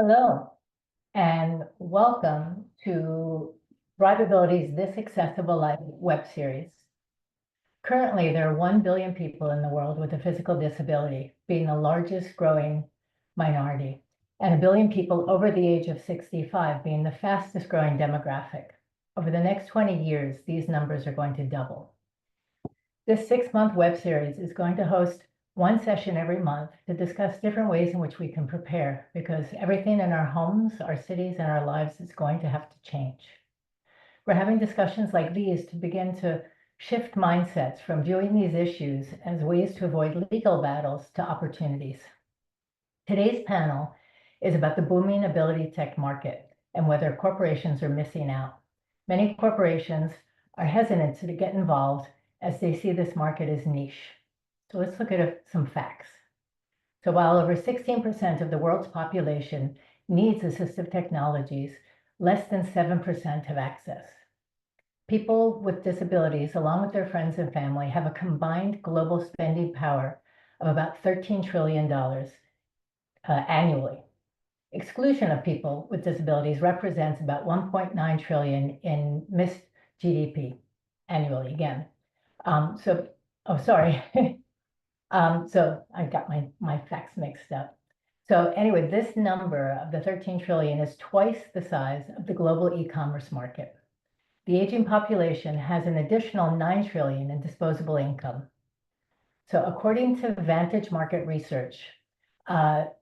Hello, and welcome to Thriveability's This Accessible Life web series. Currently, there are 1 billion people in the world with a physical disability, being the largest growing minority, and 1 billion people over the age of 65 being the fastest growing demographic. Over the next 20 years, these numbers are going to double. This 6-month web series is going to host one session every month to discuss different ways in which we can prepare, because everything in our homes, our cities, and our lives is going to have to change. We're having discussions like these to begin to shift mindsets from viewing these issues as ways to avoid legal battles to opportunities. Today's panel is about the booming AbilityTech market and whether corporations are missing out. Many corporations are hesitant to get involved as they see this market as niche. So let's look at some facts. So while over 16% of the world's population needs assistive technologies, less than 7% have access. People with disabilities, along with their friends and family, have a combined global spending power of about $13 trillion annually. Exclusion of people with disabilities represents about 1.9 trillion in missed GDP annually again. So I got my facts mixed up. So anyway, this number of the 13 trillion is twice the size of the global e-commerce market. The aging population has an additional 9 trillion in disposable income. So according to Vantage Market Research, the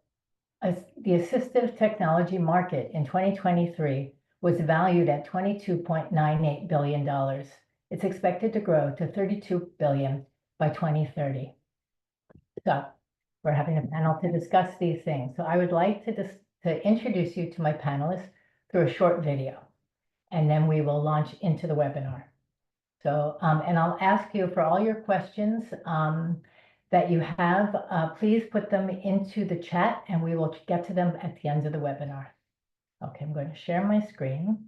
assistive technology market in 2023 was valued at $22.98 billion. It's expected to grow to 32 billion by 2030. So we're having a panel to discuss these things. So I would like to introduce you to my panelists through a short video, and then we will launch into the webinar. So, and I'll ask you for all your questions that you have, please put them into the chat and we will get to them at the end of the webinar. Okay, I'm going to share my screen.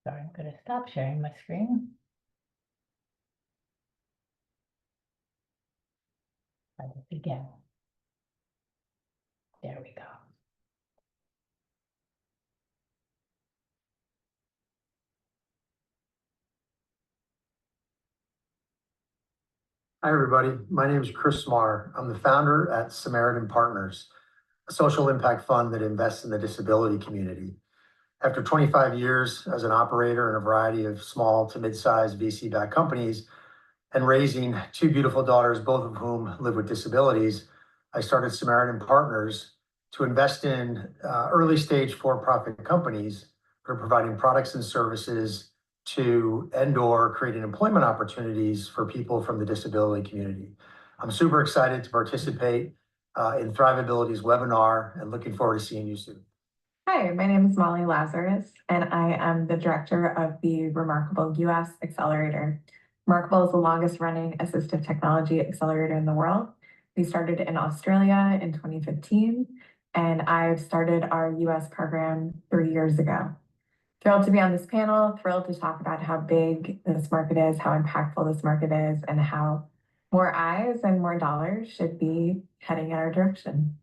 Sorry, I'm going to stop sharing my screen. Try this again. There we go. Hi, everybody. My name is Chris Maher. I'm the founder at Samaritan Partners, a social impact fund that invests in the disability community. After 25 years as an operator in a variety of small to mid-sized VC-backed companies and raising 2 beautiful daughters, both of whom live with disabilities, I started Samaritan Partners to invest in early-stage for-profit companies that are providing products and services to and/or creating employment opportunities for people from the disability community. I'm super excited to participate in Thriveability's webinar and looking forward to seeing you soon. Hi, my name is Molly Lazarus, and I am the director of the Remarkable US Accelerator. Remarkable is the longest running assistive technology accelerator in the world. We started in Australia in 2015, and I've started our US program 3 years ago. Thrilled to be on this panel, thrilled to talk about how big this market is, how impactful this market is, and how more eyes and more dollars should be heading in our direction.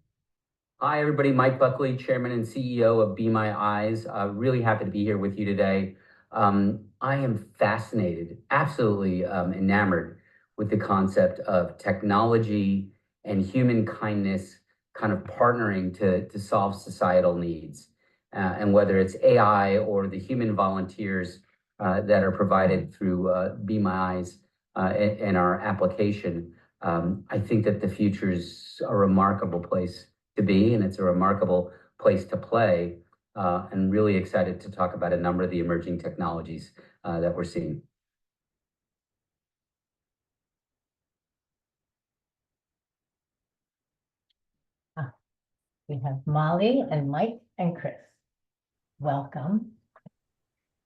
Hi, everybody. Mike Buckley, Chairman and CEO of Be My Eyes. Really happy to be here with you today. I am fascinated, absolutely enamored with the concept of technology and human kindness kind of partnering to solve societal needs. And whether it's AI or the human volunteers that are provided through Be My Eyes and our application, I think that the future is a remarkable place to be, and it's a remarkable place to play, and really excited to talk about a number of the emerging technologies that we're seeing. We have Molly and Mike and Chris. Welcome.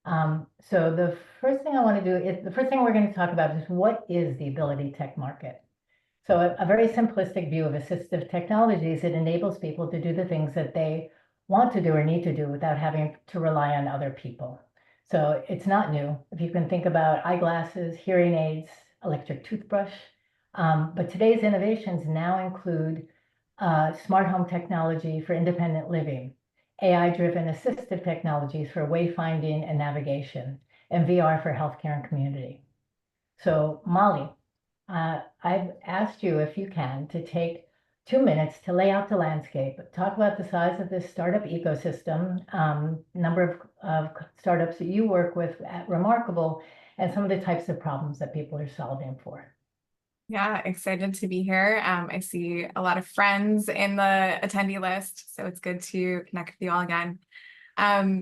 So the first thing I want to do is, the first thing we're going to talk about is what is the AbilityTech market? So a very simplistic view of assistive technologies, it enables people to do the things that they want to do or need to do without having to rely on other people. So it's not new. If you can think about eyeglasses, hearing aids, electric toothbrush. But today's innovations now include smart home technology for independent living, AI-driven assistive technologies for wayfinding and navigation, and VR for healthcare and community. So Molly, I've asked you, if you can, to take 2 minutes to lay out the landscape, talk about the size of this startup ecosystem, number of startups that you work with at Remarkable, and some of the types of problems that people are solving for. Yeah, excited to be here. I see a lot of friends in the attendee list, so it's good to connect with you all again.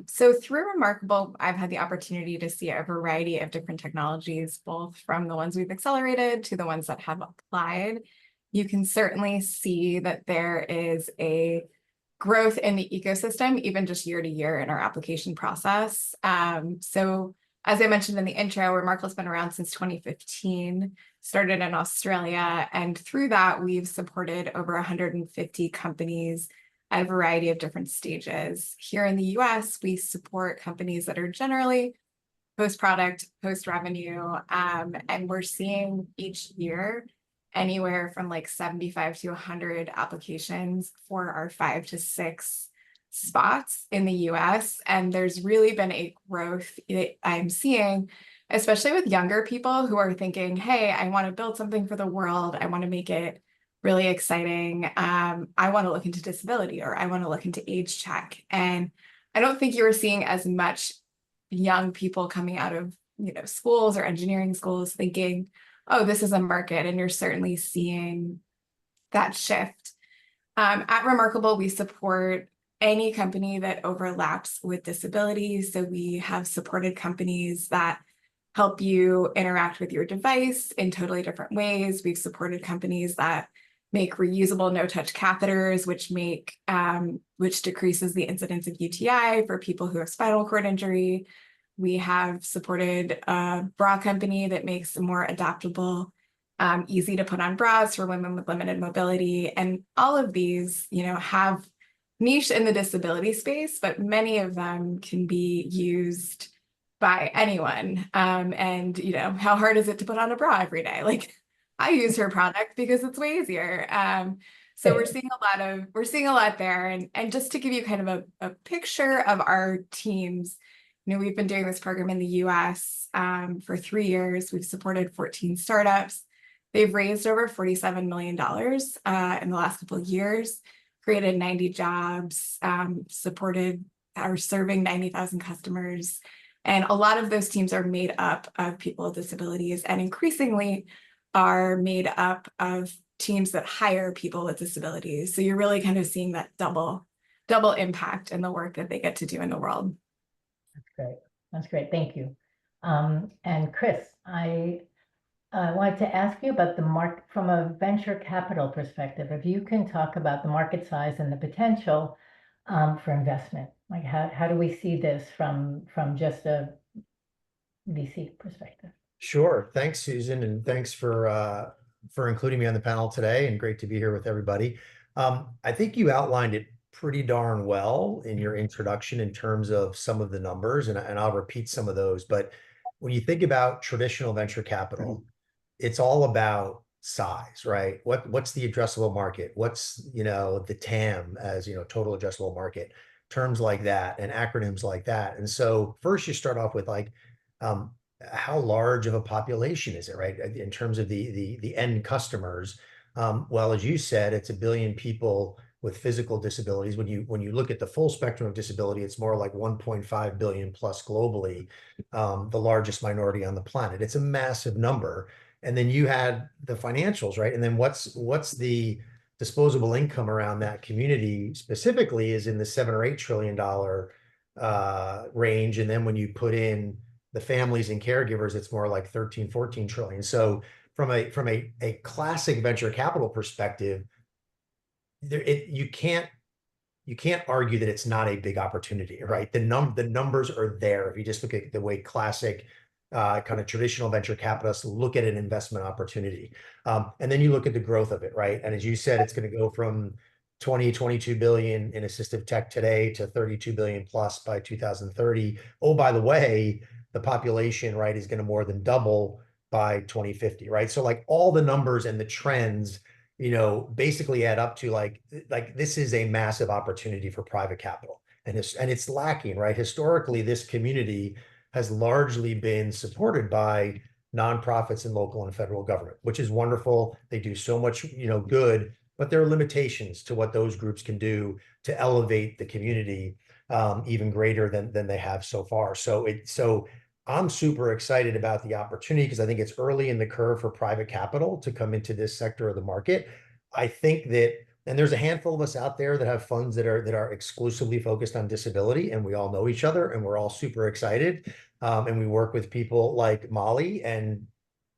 So through Remarkable, I've had the opportunity to see a variety of different technologies, both from the ones we've accelerated to the ones that have applied. You can certainly see that there is a growth in the ecosystem, even just year to year in our application process. So as I mentioned in the intro, Remarkable's been around since 2015, started in Australia, and through that, we've supported over 150 companies at a variety of different stages. Here in the US, we support companies that are generally post-product, post-revenue, and we're seeing each year anywhere from like 75 to 100 applications for our 5 to 6 spots in the US. And there's really been a growth that I'm seeing, especially with younger people who are thinking, hey, I want to build something for the world. I want to make it really exciting. I want to look into disability, or I want to look into age check. And I don't think you were seeing as much young people coming out of schools or engineering schools thinking, oh, this is a market. And you're certainly seeing that shift. At Remarkable, we support any company that overlaps with disability. So we have supported companies that help you interact with your device in totally different ways. We've supported companies that make reusable no-touch catheters, which decreases the incidence of UTI for people who have spinal cord injury. We have supported a bra company that makes more adaptable, easy to put on bras for women with limited mobility. And all of these, have niche in the disability space, but many of them can be used by anyone. And how hard is it to put on a bra every day? Like, I use her product because it's way easier. So we're seeing a lot there. And just to give you kind of a picture of our teams, we've been doing this program in the US for 3 years. We've supported 14 startups. They've raised over $47 million in the last couple of years, created 90 jobs, supported or serving 90,000 customers. And a lot of those teams are made up of people with disabilities, and increasingly are made up of teams that hire people with disabilities. So you're really kind of seeing that double impact in the work that they get to do in the world. That's great. That's great. Thank you. And Chris, I wanted to ask you about the market from a venture capital perspective. If you can talk about the market size and the potential for investment, like how do we see this from just a VC perspective? Sure. Thanks, Susan, and thanks for including me on the panel today, and great to be here with everybody. I think you outlined it pretty darn well in your introduction in terms of some of the numbers, and I'll repeat some of those. But when you think about traditional venture capital, it's all about size, right? What's the addressable market? What's the TAM, as total addressable market, terms like that and acronyms like that. And so first you start off with like, how large of a population is it, right? In terms of the end customers. Well, as you said, it's 1 billion people with physical disabilities. When you look at the full spectrum of disability, it's more like 1.5 billion plus globally, the largest minority on the planet. It's a massive number. And then you had the financials, right? And then what's the disposable income around that community specifically is in the $7 or $8 trillion range. And then when you put in the families and caregivers, it's more like 13, 14 trillion. So from a classic venture capital perspective, you can't argue that it's not a big opportunity, right? The numbers are there. If you just look at the way classic kind of traditional venture capitalists look at an investment opportunity. And then you look at the growth of it, right? And as you said, it's going to go from 22 billion in assistive tech today to 32 billion plus by 2030. Oh, by the way, the population, right, is going to more than double by 2050, right? So like all the numbers and the trends, basically add up to like this is a massive opportunity for private capital. And it's lacking, right? Historically, this community has largely been supported by nonprofits and local and federal government, which is wonderful. They do so much, good, but there are limitations to what those groups can do to elevate the community even greater than they have so far. So I'm super excited about the opportunity because I think it's early in the curve for private capital to come into this sector of the market. I think that, and there's a handful of us out there that have funds that are exclusively focused on disability, and we all know each other, and we're all super excited. And we work with people like Molly, and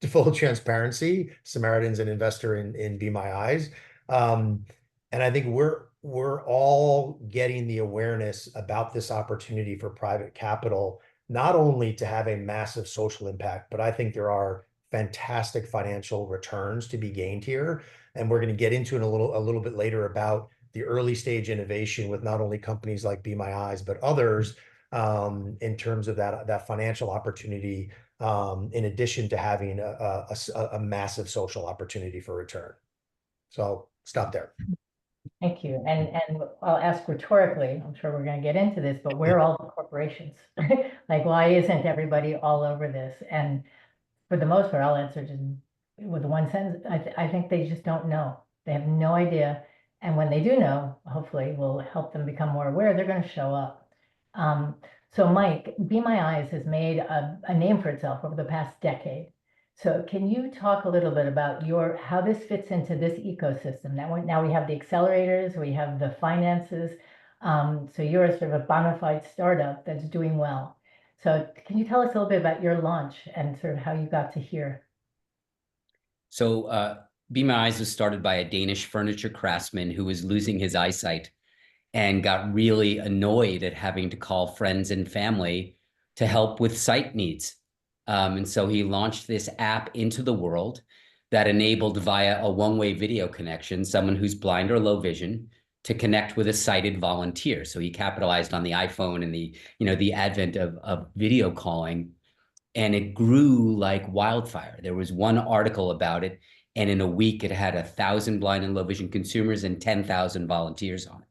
to full transparency, Samaritan's an investor in Be My Eyes. And I think we're all getting the awareness about this opportunity for private capital, not only to have a massive social impact, but I think there are fantastic financial returns to be gained here. And we're going to get into it a little bit later about the early stage innovation with not only companies like Be My Eyes, but others in terms of that financial opportunity, in addition to having a massive social opportunity for return. So stop there. Thank you. And I'll ask rhetorically, I'm sure we're going to get into this, but where are all the corporations? Like, why isn't everybody all over this? And for the most part, I'll answer just with one sentence. I think they just don't know. They have no idea. And when they do know, hopefully we'll help them become more aware, they're going to show up. So Mike, Be My Eyes has made a name for itself over the past decade. So can you talk a little bit about how this fits into this ecosystem? Now we have the accelerators, we have the finances. So you're sort of a bona fide startup that's doing well. So can you tell us a little bit about your launch and sort of how you got to here? So Be My Eyes was started by a Danish furniture craftsman who was losing his eyesight and got really annoyed at having to call friends and family to help with sight needs. And so he launched this app into the world that enabled via a one-way video connection, someone who's blind or low vision, to connect with a sighted volunteer. So he capitalized on the iPhone and the advent of video calling, and it grew like wildfire. There was one article about it, and in a week it had 1,000 blind and low vision consumers and 10,000 volunteers on it.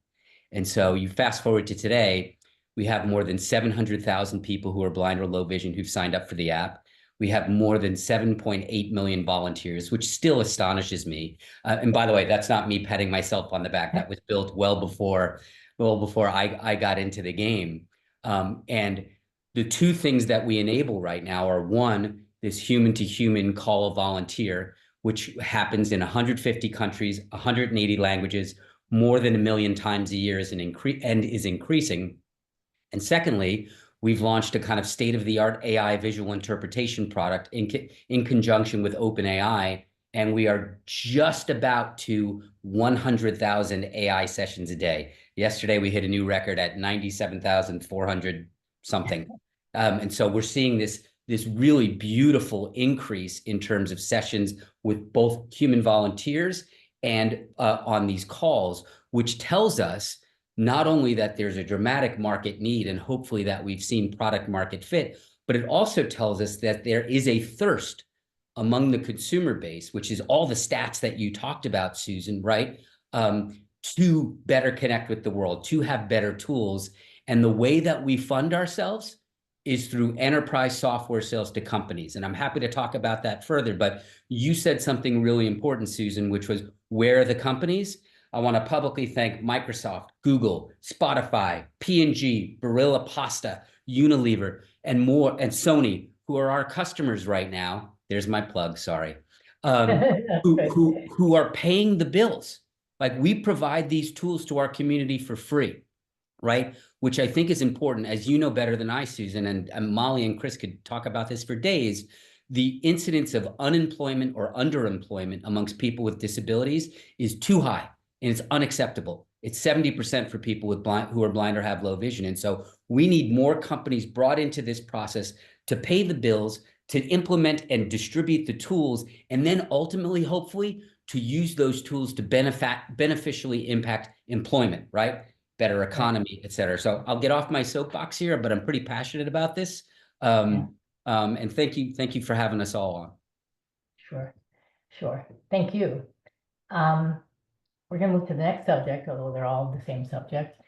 And so you fast forward to today, we have more than 700,000 people who are blind or low vision who've signed up for the app. We have more than 7.8 million volunteers, which still astonishes me. And by the way, that's not me patting myself on the back. That was built well before I got into the game. And the two things that we enable right now are, one, this human-to-human call a volunteer, which happens in 150 countries, 180 languages, more than 1 million times a year, and is increasing. And secondly, we've launched a kind of state-of-the-art AI visual interpretation product in conjunction with OpenAI, and we are just about to 100,000 AI sessions a day. Yesterday, we hit a new record at 97,400 something. And so we're seeing this really beautiful increase in terms of sessions with both human volunteers and on these calls, which tells us not only that there's a dramatic market need and hopefully that we've seen product market fit, but it also tells us that there is a thirst among the consumer base, which is all the stats that you talked about, Susan, right? To better connect with the world, to have better tools. And the way that we fund ourselves is through enterprise software sales to companies. And I'm happy to talk about that further, but you said something really important, Susan, which was, where are the companies? I want to publicly thank Microsoft, Google, Spotify, P&G, Barilla Pasta, Unilever, and more, and Sony, who are our customers right now. There's my plug, sorry. Who are paying the bills. Like, we provide these tools to our community for free, right? Which I think is important, as you know better than I, Susan, and Molly and Chris could talk about this for days. The incidence of unemployment or underemployment amongst people with disabilities is too high, and it's unacceptable. It's 70% for people who are blind or have low vision. And so we need more companies brought into this process to pay the bills, to implement and distribute the tools, and then ultimately, hopefully, to use those tools to beneficially impact employment, right? Better economy, et cetera. So I'll get off my soapbox here, but I'm pretty passionate about this. And thank you for having us all on. Sure. Thank you. We're going to move to the next subject, although they're all the same subject.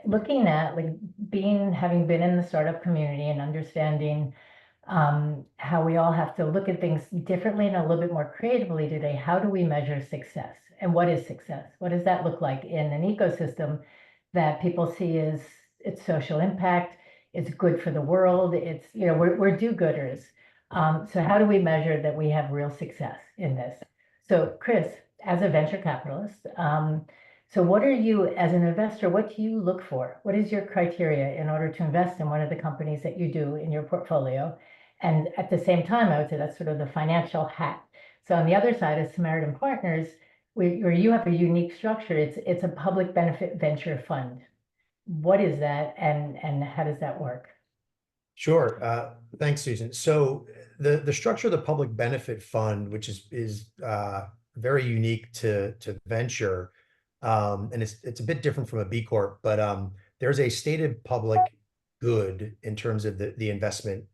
Looking at like having been in the startup community and understanding how we all have to look at things differently and a little bit more creatively today. How do we measure success? And what is success? What does that look like in an ecosystem that people see as its social impact? It's good for the world. It's, we're do-gooders. So how do we measure that we have real success in this? So Chris, as a venture capitalist, so what are you, as an investor, what do you look for? What is your criteria in order to invest in one of the companies that you do in your portfolio? And at the same time, I would say that's sort of the financial hat. So on the other side is Samaritan Partners, where you have a unique structure. It's a public benefit venture fund. What is that, and how does that work? Sure. Thanks, Susan. So the structure of the public benefit fund, which is very unique to venture, and it's a bit different from a B Corp, but there's a stated public good in terms of the investment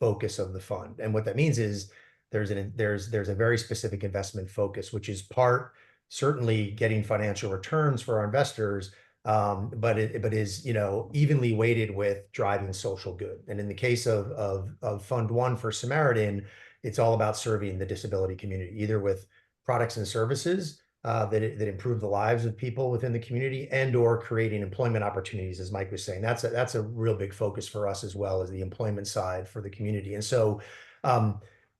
focus of the fund. And what that means is there's a very specific investment focus, which is part certainly getting financial returns for our investors, but is evenly weighted with driving social good. And in the case of Fund One for Samaritan, it's all about serving the disability community, either with products and services that improve the lives of people within the community, and/or creating employment opportunities, as Mike was saying. That's a real big focus for us, as well as the employment side for the community. And so,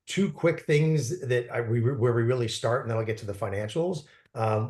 two quick things where we really start, and then I'll get to the financials.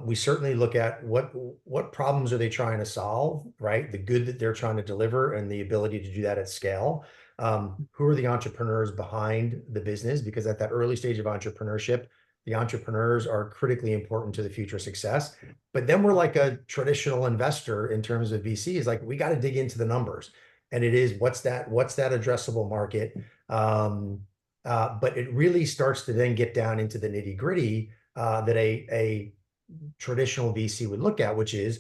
We certainly look at what problems are they trying to solve, right? The good that they're trying to deliver, and the ability to do that at scale. Who are the entrepreneurs behind the business? Because at that early stage of entrepreneurship, the entrepreneurs are critically important to the future success. But then we're like a traditional investor in terms of VC, is like, we got to dig into the numbers. And it is, what's that addressable market? But it really starts to then get down into the nitty gritty that a traditional VC would look at, which is,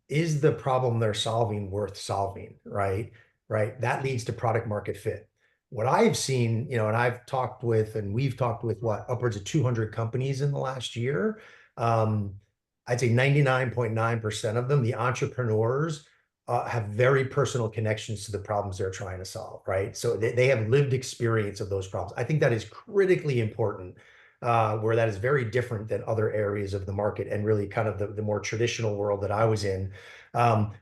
is the problem they're solving worth solving, right? That leads to product market fit. What I've seen, and we've talked with upwards of 200 companies in the last year. I'd say 99.9% of them, the entrepreneurs have very personal connections to the problems they're trying to solve, right? So they have lived experience of those problems. I think that is critically important, where that is very different than other areas of the market, and really kind of the more traditional world that I was in,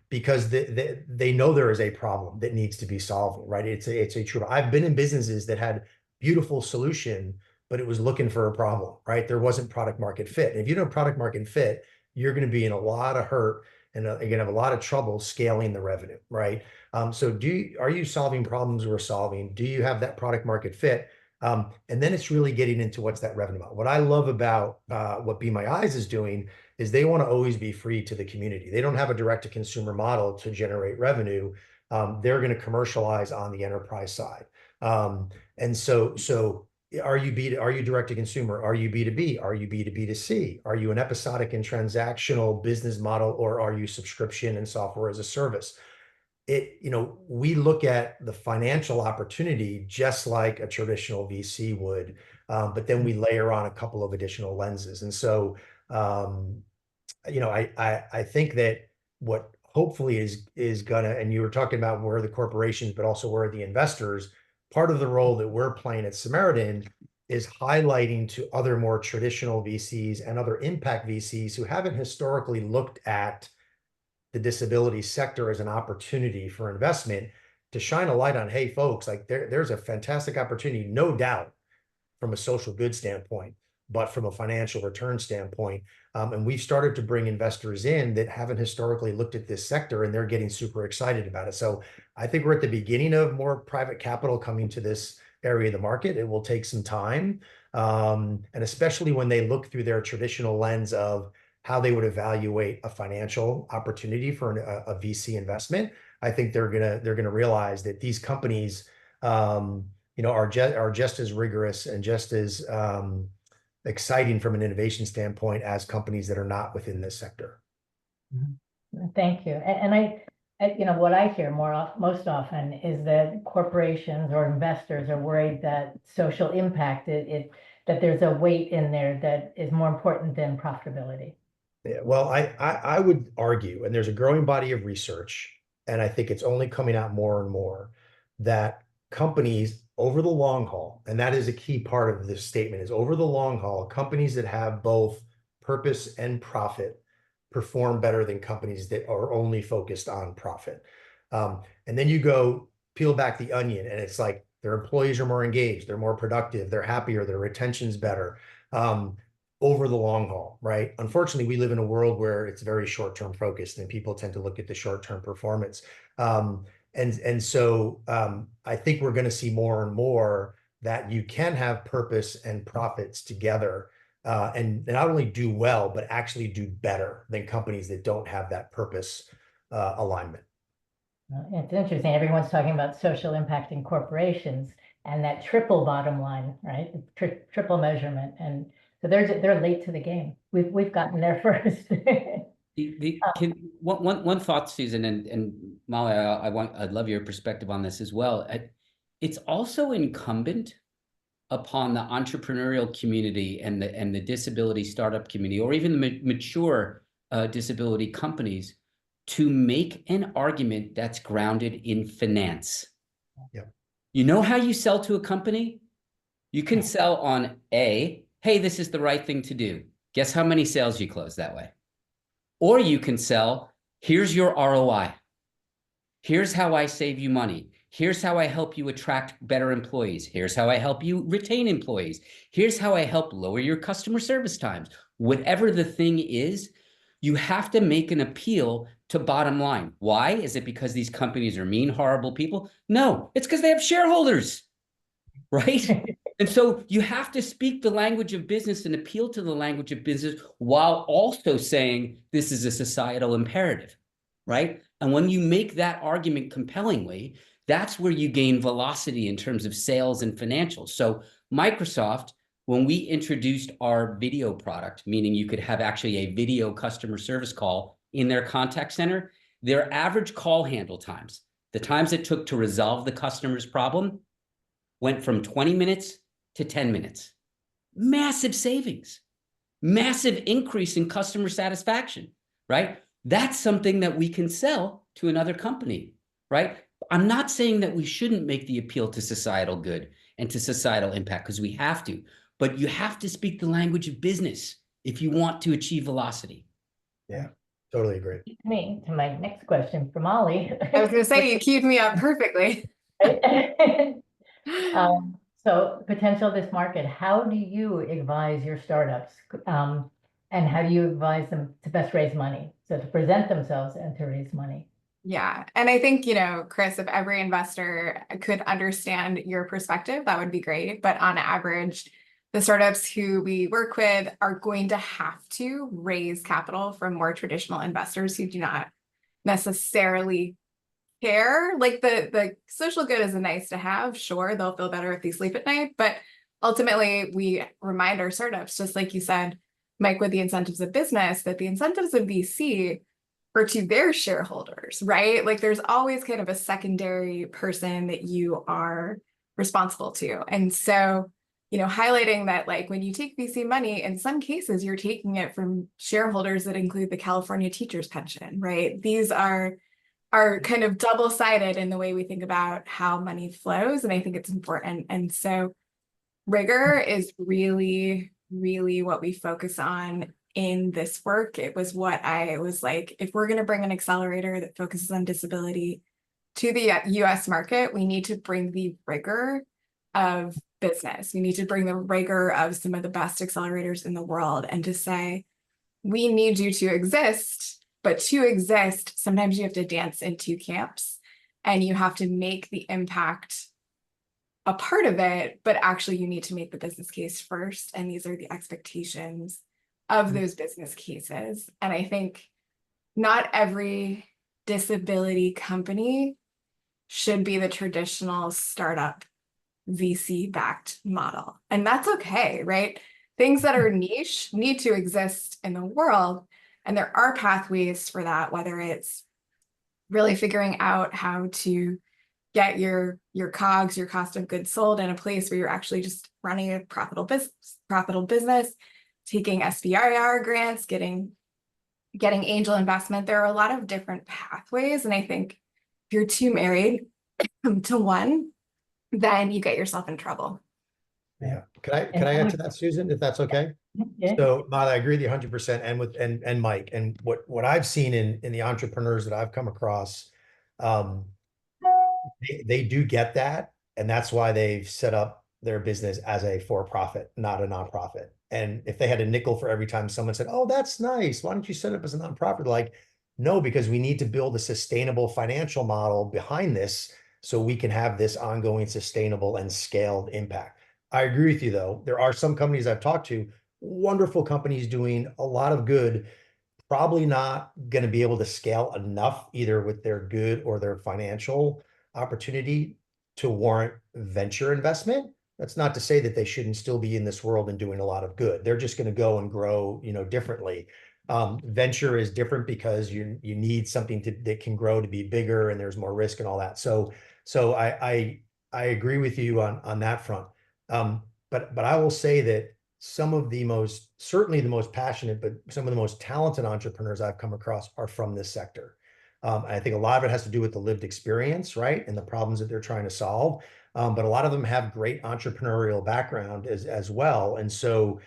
because they know there is a problem that needs to be solved, right? It's a true. I've been in businesses that had beautiful solution, but it was looking for a problem, right? There wasn't product market fit. And if you don't have product market fit, you're going to be in a lot of hurt, and you're going to have a lot of trouble scaling the revenue, right? So are you solving problems we're solving? Do you have that product market fit? And then it's really getting into what's that revenue model. What I love about what Be My Eyes is doing is they want to always be free to the community. They don't have a direct-to-consumer model to generate revenue. They're going to commercialize on the enterprise side. And so are you direct-to-consumer? Are you B2B? Are you B2B2C? Are you an episodic and transactional business model, or are you subscription and software as a service? We look at the financial opportunity just like a traditional VC would, but then we layer on a couple of additional lenses. And so, I think that what hopefully is gonna, and you were talking about where the corporations, but also where the investors, part of the role that we're playing at Samaritan is highlighting to other more traditional VCs and other impact VCs who haven't historically looked at the disability sector as an opportunity for investment, to shine a light on, hey, folks, like there's a fantastic opportunity, no doubt, from a social good standpoint, but from a financial return standpoint. And we've started to bring investors in that haven't historically looked at this sector, and they're getting super excited about it. So I think we're at the beginning of more private capital coming to this area of the market. It will take some time. And especially when they look through their traditional lens of how they would evaluate a financial opportunity for a VC investment, I think they're gonna realize that these companies, are just as rigorous and just as exciting from an innovation standpoint as companies that are not within this sector. Thank you. And what I hear most often is that corporations or investors are worried that social impact, that there's a weight in there that is more important than profitability. Yeah, well, I would argue, and there's a growing body of research, and I think it's only coming out more and more, that companies over the long haul, and that is a key part of this statement, is over the long haul, companies that have both purpose and profit perform better than companies that are only focused on profit. And then you go peel back the onion, and it's like their employees are more engaged, they're more productive, they're happier, their retention's better. Over the long haul, right? Unfortunately, we live in a world where it's very short-term focused, and people tend to look at the short-term performance. So I think we're going to see more and more that you can have purpose and profits together, and not only do well, but actually do better than companies that don't have that purpose alignment. It's interesting. Everyone's talking about social impact in corporations and that triple bottom line, right? Triple measurement. And so they're late to the game. We've gotten there first. One thought, Susan, and Molly, I'd love your perspective on this as well. It's also incumbent upon the entrepreneurial community and the disability startup community, or even the mature disability companies, to make an argument that's grounded in finance. Yeah. You know how you sell to a company? You can sell on hey, this is the right thing to do. Guess how many sales you close that way? Or you can sell, here's your ROI. Here's how I save you money. Here's how I help you attract better employees. Here's how I help you retain employees. Here's how I help lower your customer service times. Whatever the thing is, you have to make an appeal to bottom line. Why? Is it because these companies are mean, horrible people? No, it's because they have shareholders, right? And so you have to speak the language of business and appeal to the language of business while also saying this is a societal imperative, right? And when you make that argument compellingly, that's where you gain velocity in terms of sales and financials. So Microsoft, when we introduced our video product, meaning you could have actually a video customer service call in their contact center, their average call handle times, the times it took to resolve the customer's problem, went from 20 minutes to 10 minutes. Massive savings, massive increase in customer satisfaction, right? That's something that we can sell to another company, right? I'm not saying that we shouldn't make the appeal to societal good and to societal impact, because we have to, but you have to speak the language of business if you want to achieve velocity. Yeah, totally agree. Me to my next question for Molly. I was going to say, you queued me up perfectly. So potential of this market, how do you advise your startups? And how do you advise them to best raise money? So to present themselves and to raise money. Yeah. And I think, Chris, if every investor could understand your perspective, that would be great. But on average, the startups who we work with are going to have to raise capital from more traditional investors who do not necessarily care. Like the social good is a nice to have. Sure, they'll feel better if they sleep at night. But ultimately, we remind our startups, just like you said, Mike, with the incentives of business, that the incentives of VC are to their shareholders, right? Like there's always kind of a secondary person that you are responsible to. And so, highlighting that, like when you take VC money, in some cases, you're taking it from shareholders that include the California teachers' pension, right? These are kind of double-sided in the way we think about how money flows. And I think it's important. And so rigor is really, really what we focus on in this work. It was what I was like, if we're going to bring an accelerator that focuses on disability to the US market, we need to bring the rigor of business. We need to bring the rigor of some of the best accelerators in the world, and to say, we need you to exist, but to exist, sometimes you have to dance in two camps, and you have to make the impact a part of it, but actually you need to make the business case first. And these are the expectations of those business cases. And I think not every disability company should be the traditional startup VC-backed model. And that's okay, right? things that are niche need to exist in the world. And there are pathways for that, whether it's really figuring out how to get your COGS, your cost of goods sold, in a place where you're actually just running a profitable business, taking SBIR grants, getting angel investment. There are a lot of different pathways. And I think if you're too married to one, then you get yourself in trouble. Yeah. Can I add to that, Susan, if that's okay? Yeah. So, Mata, I agree with you 100%, and with and Mike, and what I've seen in the entrepreneurs that I've come across, they do get that, and that's why they've set up their business as a for-profit, not a nonprofit. And if they had a nickel for every time someone said, "Oh, that's nice, why don't you set up as a nonprofit?" Like, no, because we need to build a sustainable financial model behind this so we can have this ongoing, sustainable, and scaled impact. I agree with you, though. There are some companies I've talked to, wonderful companies doing a lot of good, probably not going to be able to scale enough, either with their good or their financial opportunity, to warrant venture investment. That's not to say that they shouldn't still be in this world and doing a lot of good. They're just going to go and grow, differently. Venture is different because you need something that can grow to be bigger, and there's more risk and all that. So I agree with you on that front. But I will say that some of certainly the most passionate, but some of the most talented entrepreneurs I've come across are from this sector. I think a lot of it has to do with the lived experience, right? And the problems that they're trying to solve. But a lot of them have great entrepreneurial background as well. And so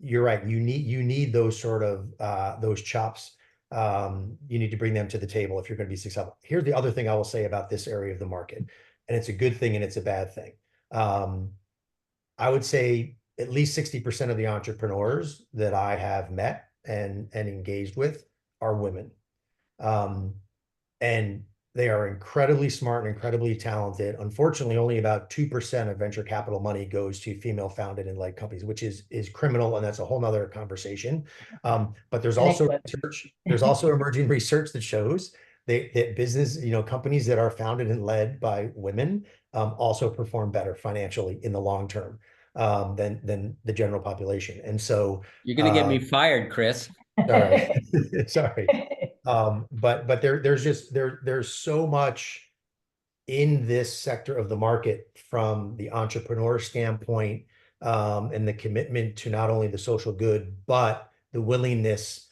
you're right. You need those sort of those chops. You need to bring them to the table if you're going to be successful. Here's the other thing I will say about this area of the market, and it's a good thing and it's a bad thing. I would say at least 60% of the entrepreneurs that I have met and engaged with are women. And they are incredibly smart and incredibly talented. Unfortunately, only about 2% of venture capital money goes to female founded and led companies, which is criminal. And that's a whole nother conversation. But there's also research, there's also emerging research that shows that business, companies that are founded and led by women also perform better financially in the long term than the general population. And so you're going to get me fired, Chris. Sorry. Sorry. But there's so much in this sector of the market from the entrepreneur standpoint, and the commitment to not only the social good, but the willingness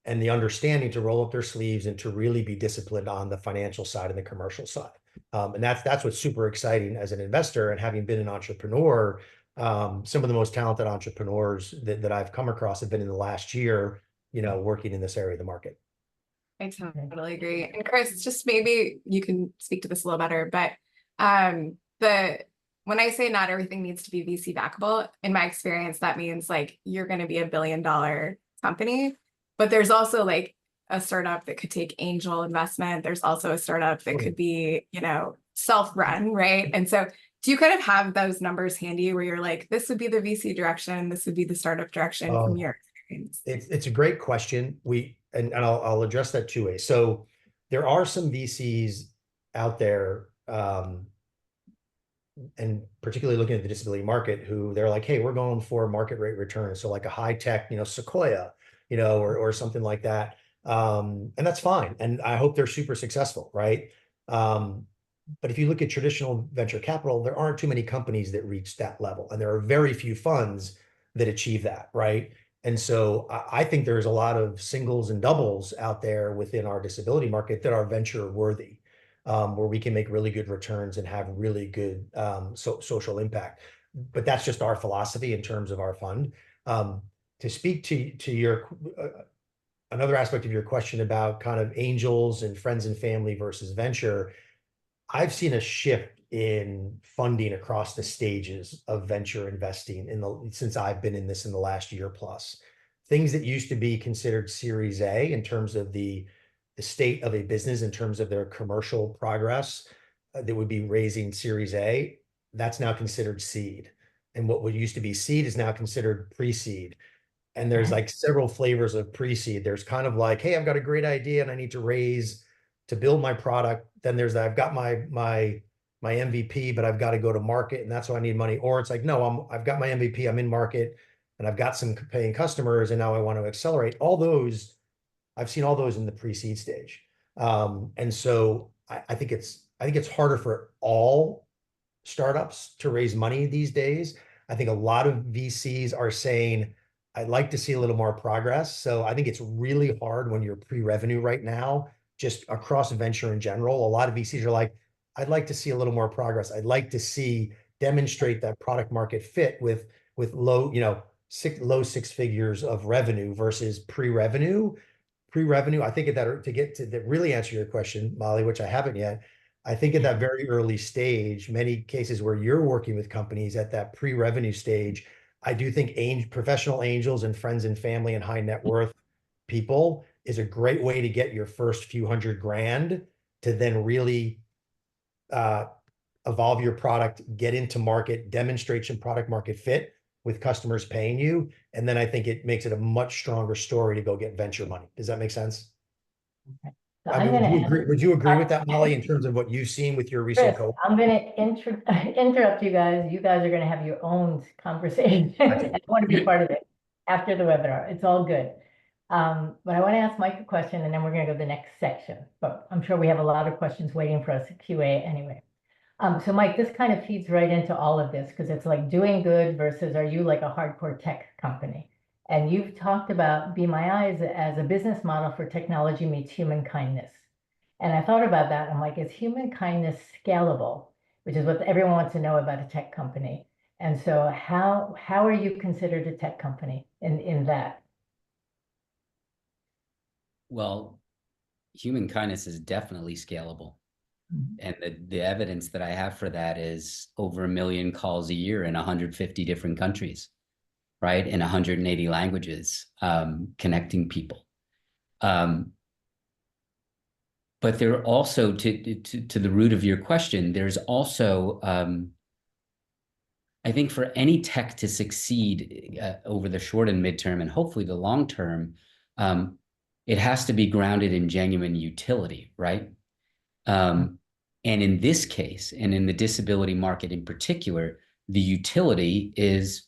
and the understanding to roll up their sleeves and to really be disciplined on the financial side and the commercial side. And that's what's super exciting as an investor. And having been an entrepreneur, some of the most talented entrepreneurs that I've come across have been in the last year, working in this area of the market. I totally agree. And Chris, just maybe you can speak to this a little better, but when I say not everything needs to be VC backable, in my experience, that means like you're going to be $1 billion company, but there's also like a startup that could take angel investment. There's also a startup that could be, self-run, right? And so do you kind of have those numbers handy where you're like, this would be the VC direction, this would be the startup direction from your experience? It's a great question. And I'll address that two ways. So there are some VCs out there, and particularly looking at the disability market, who they're like, hey, we're going for market rate return. So like a high tech, Sequoia, or something like that. And that's fine. And I hope they're super successful, right? But if you look at traditional venture capital, there aren't too many companies that reach that level. And there are very few funds that achieve that, right? And so I think there's a lot of singles and doubles out there within our disability market that are venture worthy, where we can make really good returns and have really good social impact. But that's just our philosophy in terms of our fund. To speak to your another aspect of your question about kind of angels and friends and family versus venture, I've seen a shift in funding across the stages of venture investing since I've been in this in the last year plus. Things that used to be considered Series A in terms of the state of a business, in terms of their commercial progress, that would be raising Series A, that's now considered seed. And what used to be seed is now considered pre-seed. And there's like several flavors of pre-seed. There's kind of like, hey, I've got a great idea and I need to raise to build my product. Then there's that I've got my MVP, but I've got to go to market, and that's why I need money. Or it's like, no, I've got my MVP, I'm in market, and I've got some paying customers, and now I want to accelerate. All those, I've seen all those in the pre-seed stage. And so I think it's harder for all startups to raise money these days. I think a lot of VCs are saying, I'd like to see a little more progress. So I think it's really hard when you're pre-revenue right now, just across venture in general. A lot of VCs are like, I'd like to see a little more progress. I'd like to see demonstrate that product market fit with low, low six figures of revenue versus pre-revenue. Pre-revenue, I think that to get to really answer your question, Molly, which I haven't yet, I think at that very early stage, many cases where you're working with companies at that pre-revenue stage, I do think professional angels and friends and family and high net worth people is a great way to get your first few $100,000 to then really evolve your product, get into market, demonstrate some product market fit with customers paying you. And then I think it makes it a much stronger story to go get venture money. Does that make sense? Okay. So I mean, would you agree with that, Molly, in terms of what you've seen with your recent Chris, cohort? I'm going to interrupt you guys. You guys are going to have your own conversation. I want to be part of it after the webinar. It's all good. But I want to ask Mike a question, and then we're going to go to the next section. But I'm sure we have a lot of questions waiting for us at QA anyway. So Mike, this kind of feeds right into all of this because it's like doing good versus are you like a hardcore tech company? And you've talked about Be My Eyes as a business model for technology meets human kindness. And I thought about that. I'm like, is human kindness scalable? Which is what everyone wants to know about a tech company. And so how are you considered a tech company in that? Well, human kindness is definitely scalable. And the evidence that I have for that is over 1 million calls a year in 150 different countries, right? In 180 languages, connecting people. But there are also, to the root of your question, there's also, I think for any tech to succeed over the short and midterm and hopefully the long term, it has to be grounded in genuine utility, right? And in this case, and in the disability market in particular, the utility is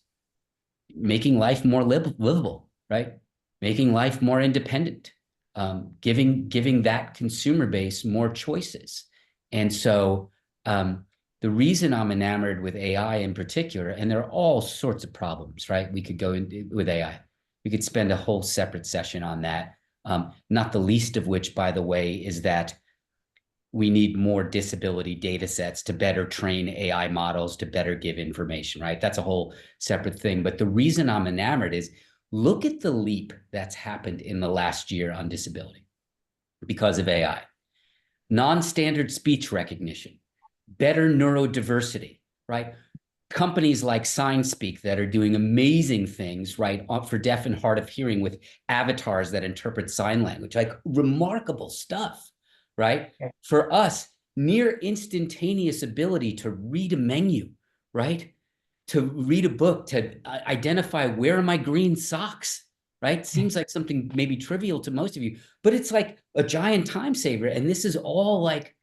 making life more livable, right? Making life more independent, giving that consumer base more choices. And so the reason I'm enamored with AI in particular, and there are all sorts of problems, right? We could go in with AI. We could spend a whole separate session on that. Not the least of which, by the way, is that we need more disability data sets to better train AI models to better give information, right? That's a whole separate thing. But the reason I'm enamored is look at the leap that's happened in the last year on disability because of AI. Non-standard speech recognition, better neurodiversity, right? Companies like SignSpeak that are doing amazing things, right, for deaf and hard of hearing with avatars that interpret sign language, like remarkable stuff. Right? For us, near instantaneous ability to read a menu, right? To read a book, to identify where are my green socks, right? Seems like something maybe trivial to most of you, but it's like a giant time saver. And this is all like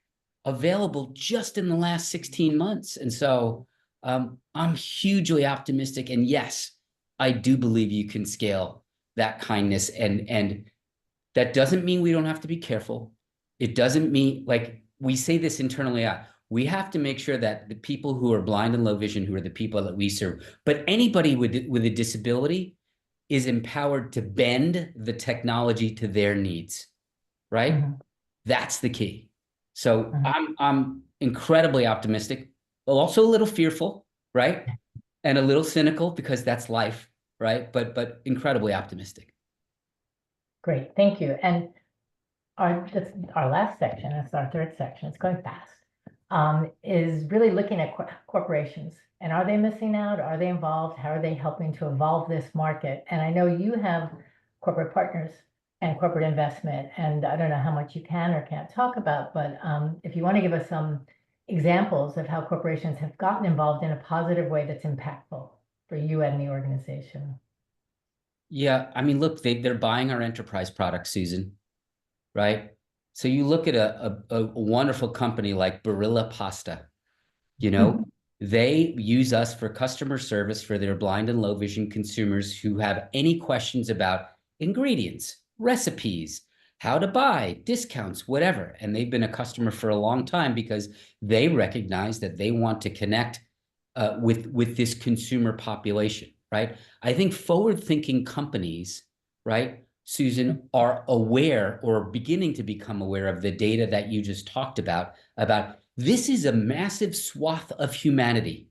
available just in the last 16 months. And so I'm hugely optimistic. And yes, I do believe you can scale that kindness. And that doesn't mean we don't have to be careful. It doesn't mean, like we say this internally, we have to make sure that the people who are blind and low vision, who are the people that we serve, but anybody with a disability is empowered to bend the technology to their needs, right? Mm-hmm. That's the key. So mm-hmm. I'm incredibly optimistic, also a little fearful, right? And a little cynical because that's life, right? But incredibly optimistic. Great, thank you. And that's our last section, that's our third section, it's going fast, is really looking at corporations. And are they missing out? Are they involved? How are they helping to evolve this market? And I know you have corporate partners and corporate investment, and I don't know how much you can or can't talk about, but if you want to give us some examples of how corporations have gotten involved in a positive way that's impactful for you and the organization. Yeah, I mean, look, they're buying our enterprise product, Susan. Right? So you look at a wonderful company like Barilla Pasta, you know, They use us for customer service for their blind and low vision consumers who have any questions about ingredients, recipes, how to buy, discounts, whatever. And they've been a customer for a long time because they recognize that they want to connect with this consumer population, right? I think forward-thinking companies, right, Susan, are aware or beginning to become aware of the data that you just talked about this is a massive swath of humanity.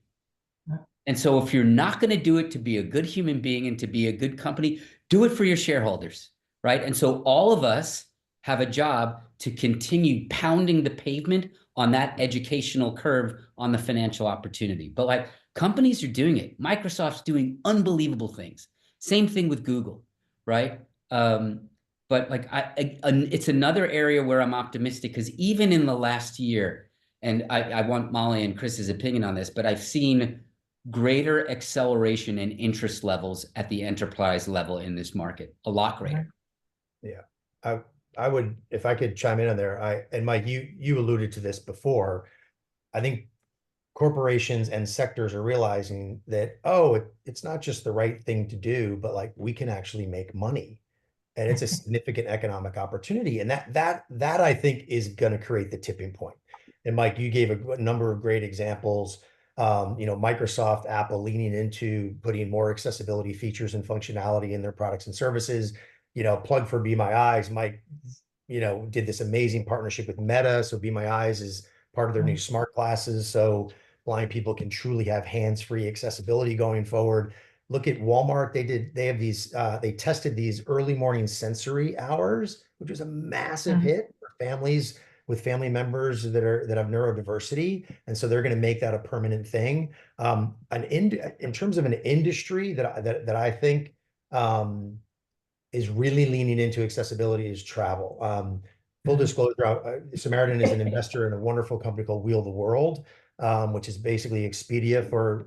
And so if you're not going to do it to be a good human being and to be a good company, do it for your shareholders, right? And so all of us have a job to continue pounding the pavement on that educational curve on the financial opportunity. But like companies are doing it. Microsoft's doing unbelievable things. Same thing with Google, right? But like it's another area where I'm optimistic because even in the last year, and I want Molly and Chris's opinion on this, but I've seen greater acceleration in interest levels at the enterprise level in this market, a lot greater. Yeah, I would, if I could chime in on there, and Mike, you alluded to this before. I think corporations and sectors are realizing that, it's not just the right thing to do, but like we can actually make money. And it's a significant economic opportunity. And that I think is going to create the tipping point. And Mike, you gave a number of great examples. Microsoft, Apple leaning into putting more accessibility features and functionality in their products and services. Plug for Be My Eyes. Mike, did this amazing partnership with Meta. So Be My Eyes is part of their new smart glasses. So blind people can truly have hands-free accessibility going forward. Look at Walmart. They tested these early morning sensory hours, which was a massive hit for families with family members that have neurodiversity. And so they're going to make that a permanent thing. In terms of an industry that I think is really leaning into accessibility is travel. Full disclosure, Samaritan is an investor in a wonderful company called Wheel the World, which is basically Expedia for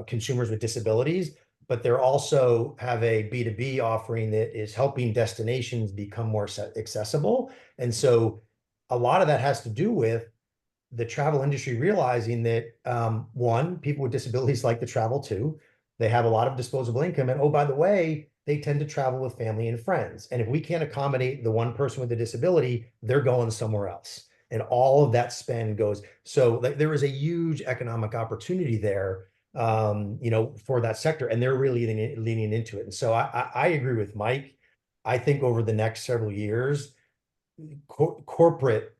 consumers with disabilities. But they're also have a B2B offering that is helping destinations become more accessible. And so a lot of that has to do with the travel industry realizing that, one, people with disabilities like to travel too. They have a lot of disposable income. And oh, by the way, they tend to travel with family and friends. And if we can't accommodate the one person with a disability, they're going somewhere else. And all of that spend goes. So there is a huge economic opportunity there, for that sector. And they're really leaning into it. And so I agree with Mike. I think over the next several years, corporate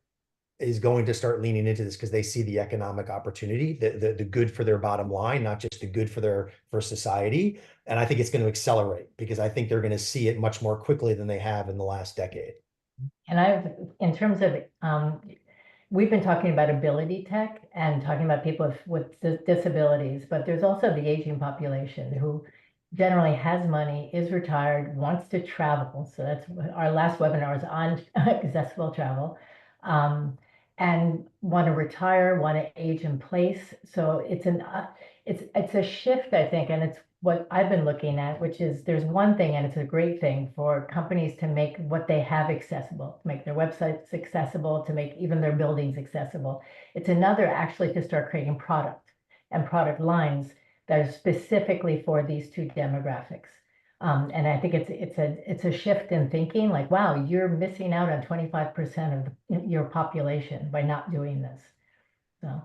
is going to start leaning into this because they see the economic opportunity, the good for their bottom line, not just the good for society. And I think it's going to accelerate because I think they're going to see it much more quickly than they have in the last decade. And in terms of, we've been talking about AbilityTech and talking about people with disabilities, but there's also the aging population who generally has money, is retired, wants to travel. So that's our last webinar is on accessible travel. And want to retire, want to age in place. So it's a shift, I think, and it's what I've been looking at, which is there's one thing, and it's a great thing for companies to make what they have accessible, to make their websites accessible, to make even their buildings accessible. It's another actually to start creating product and product lines that are specifically for these two demographics. And I think it's a shift in thinking, like, wow, you're missing out on 25% of your population by not doing this. So,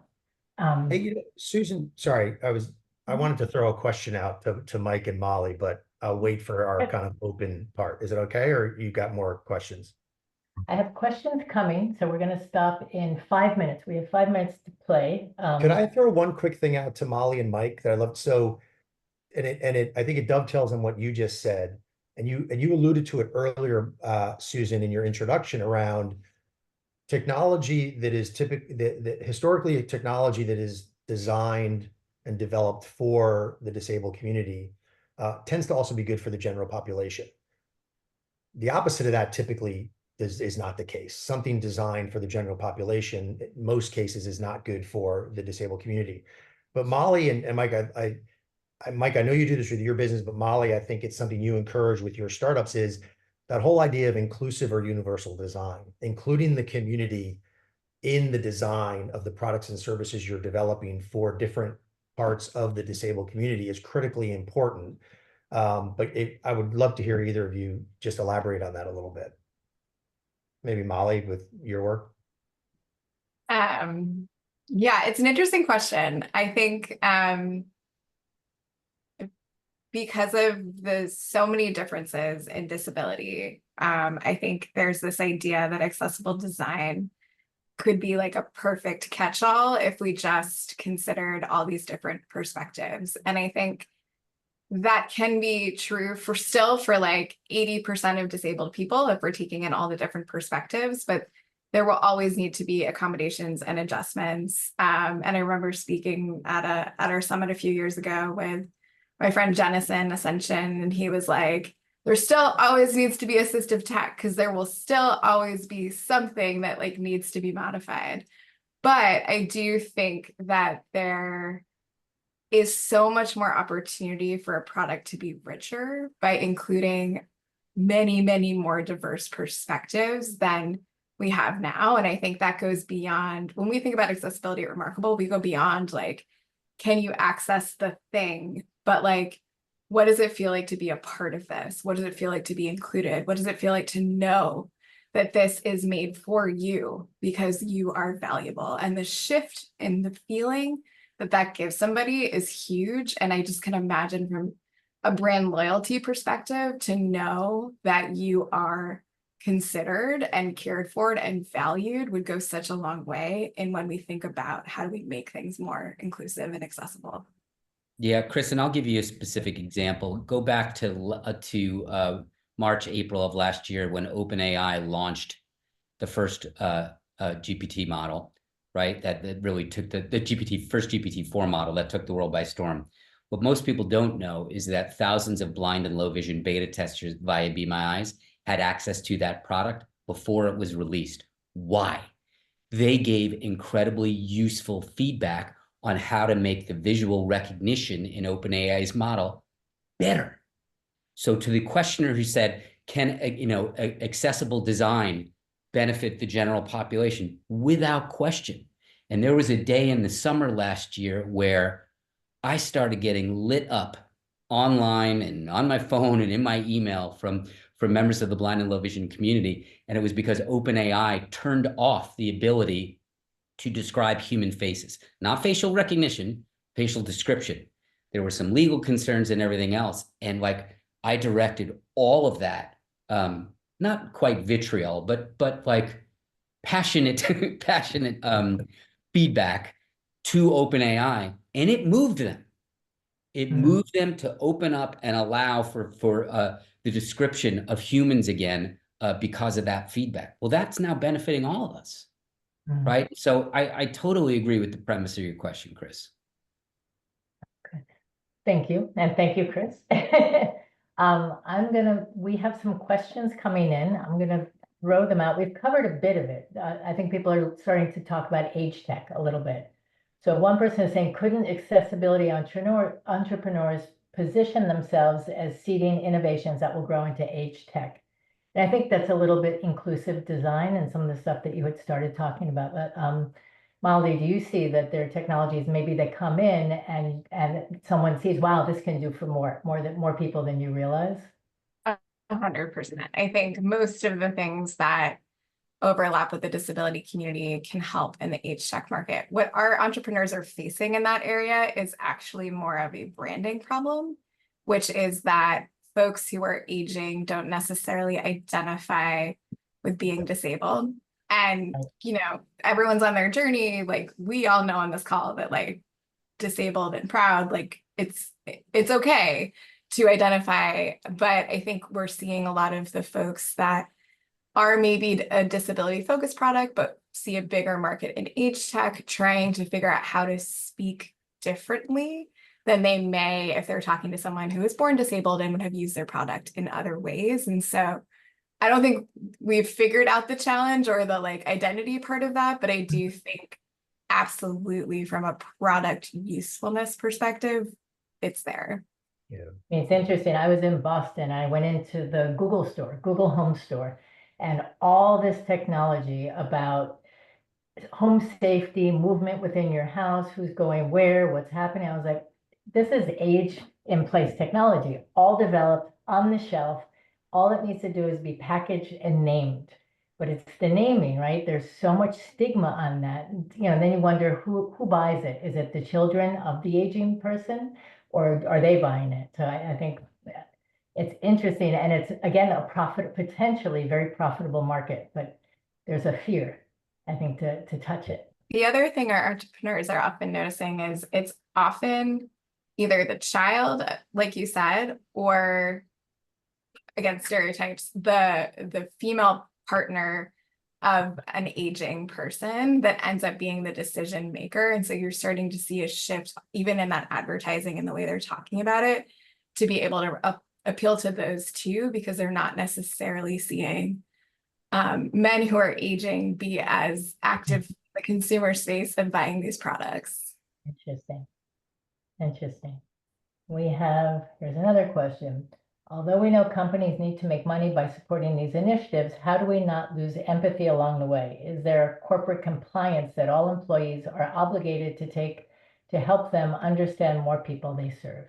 Hey, Susan, sorry, I wanted to throw a question out to Mike and Molly, but I'll wait for our kind of open part. Is it okay, or you got more questions? I have questions coming, so we're going to stop in 5 minutes. We have 5 minutes to play. Could I throw one quick thing out to Molly and Mike that I love? So, I think it dovetails on what you just said, and you alluded to it earlier, Susan, in your introduction around technology that is historically a technology that is designed and developed for the disabled community tends to also be good for the general population. The opposite of that typically is not the case. Something designed for the general population, in most cases, is not good for the disabled community. But Molly and Mike, Mike, I know you do this with your business, but Molly, I think it's something you encourage with your startups is that whole idea of inclusive or universal design, including the community in the design of the products and services you're developing for different parts of the disabled community is critically important. But I would love to hear either of you just elaborate on that a little bit. Maybe Molly with your work. Yeah, it's an interesting question. I think because of the so many differences in disability, I think there's this idea that accessible design could be like a perfect catch-all if we just considered all these different perspectives. And I think that can be true for like 80% of disabled people if we're taking in all the different perspectives, but there will always need to be accommodations and adjustments. And I remember speaking at our summit a few years ago with my friend Jennison Ascension, and he was like, there still always needs to be assistive tech because there will still always be something that like needs to be modified. But I do think that there is so much more opportunity for a product to be richer by including many, many more diverse perspectives than we have now. And I think that goes beyond, when we think about accessibility at Remarkable, we go beyond like, can you access the thing? But like, what does it feel like to be a part of this? What does it feel like to be included? What does it feel like to know that this is made for you because you are valuable? And the shift in the feeling that that gives somebody is huge. And I just can imagine from a brand loyalty perspective to know that you are considered and cared for and valued would go such a long way in when we think about how do we make things more inclusive and accessible. Yeah, Chris, and I'll give you a specific example. Go back to March, April of last year when OpenAI launched the first GPT model, right? That really took the first GPT-4 model that took the world by storm. What most people don't know is that thousands of blind and low vision beta testers via Be My Eyes had access to that product before it was released. Why? They gave incredibly useful feedback on how to make the visual recognition in OpenAI's model better. So to the questioner who said, can accessible design benefit the general population? Without question. And there was a day in the summer last year where I started getting lit up online and on my phone and in my email from members of the blind and low vision community. And it was because OpenAI turned off the ability to describe human faces, not facial recognition, facial description. There were some legal concerns and everything else. And like, I directed all of that, not quite vitriol, but like passionate feedback to OpenAI, and it moved them. It moved them to open up and allow for the description of humans again because of that feedback. Well, that's now benefiting all of us, right? So I totally agree with the premise of your question, Chris. Okay. Thank you. And thank you, Chris. We have some questions coming in. I'm going to throw them out. We've covered a bit of it. I think people are starting to talk about age tech a little bit. So one person is saying, couldn't accessibility entrepreneurs position themselves as seeding innovations that will grow into age tech? And I think that's a little bit inclusive design and some of the stuff that you had started talking about. But Molly, do you see that there are technologies maybe that come in and someone sees, wow, this can do for more people than you realize? 100%. I think most of the things that overlap with the disability community can help in the age tech market. What our entrepreneurs are facing in that area is actually more of a branding problem, which is that folks who are aging don't necessarily identify with being disabled. And, everyone's on their journey. Like we all know on this call that like disabled and proud, like it's okay to identify. But I think we're seeing a lot of the folks that are maybe a disability focused product, but see a bigger market in age tech trying to figure out how to speak differently than they may if they're talking to someone who is born disabled and would have used their product in other ways. And so I don't think we've figured out the challenge or the like identity part of that, but I do think absolutely from a product usefulness perspective, it's there. Yeah. It's interesting. I was in Boston. I went into the Google Home store, and all this technology about home safety, movement within your house, who's going where, what's happening. I was like, this is age in place technology, all developed on the shelf. All it needs to do is be packaged and named. But it's the naming, right? There's so much stigma on that. Then you wonder who buys it. Is it the children of the aging person, or are they buying it? So I think it's interesting, and it's again a potentially very profitable market, but there's a fear, I think, to touch it. The other thing our entrepreneurs are often noticing is it's often either the child, like you said, or again, stereotypes, the female partner of an aging person that ends up being the decision maker. And so you're starting to see a shift even in that advertising and the way they're talking about it, to be able to appeal to those two, because they're not necessarily seeing men who are aging be as active in the consumer space of buying these products. Interesting. Here's another question. Although we know companies need to make money by supporting these initiatives, how do we not lose empathy along the way? Is there corporate compliance that all employees are obligated to take to help them understand more people they serve?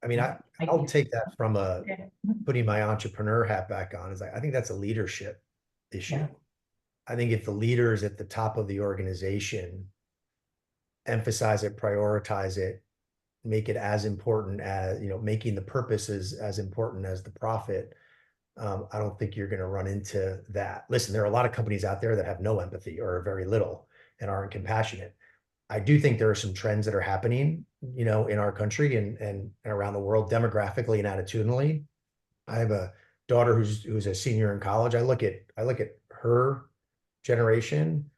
I mean, I'll take that from putting my entrepreneur hat back on. I think that's a leadership issue. Yeah. I think if the leaders at the top of the organization emphasize it, prioritize it, make it as important as, making the purpose as important as the profit, I don't think you're going to run into that. Listen, there are a lot of companies out there that have no empathy or very little and aren't compassionate. I do think there are some trends that are happening, in our country and around the world, demographically and attitudinally. I have a daughter who's a senior in college. I look at her generation.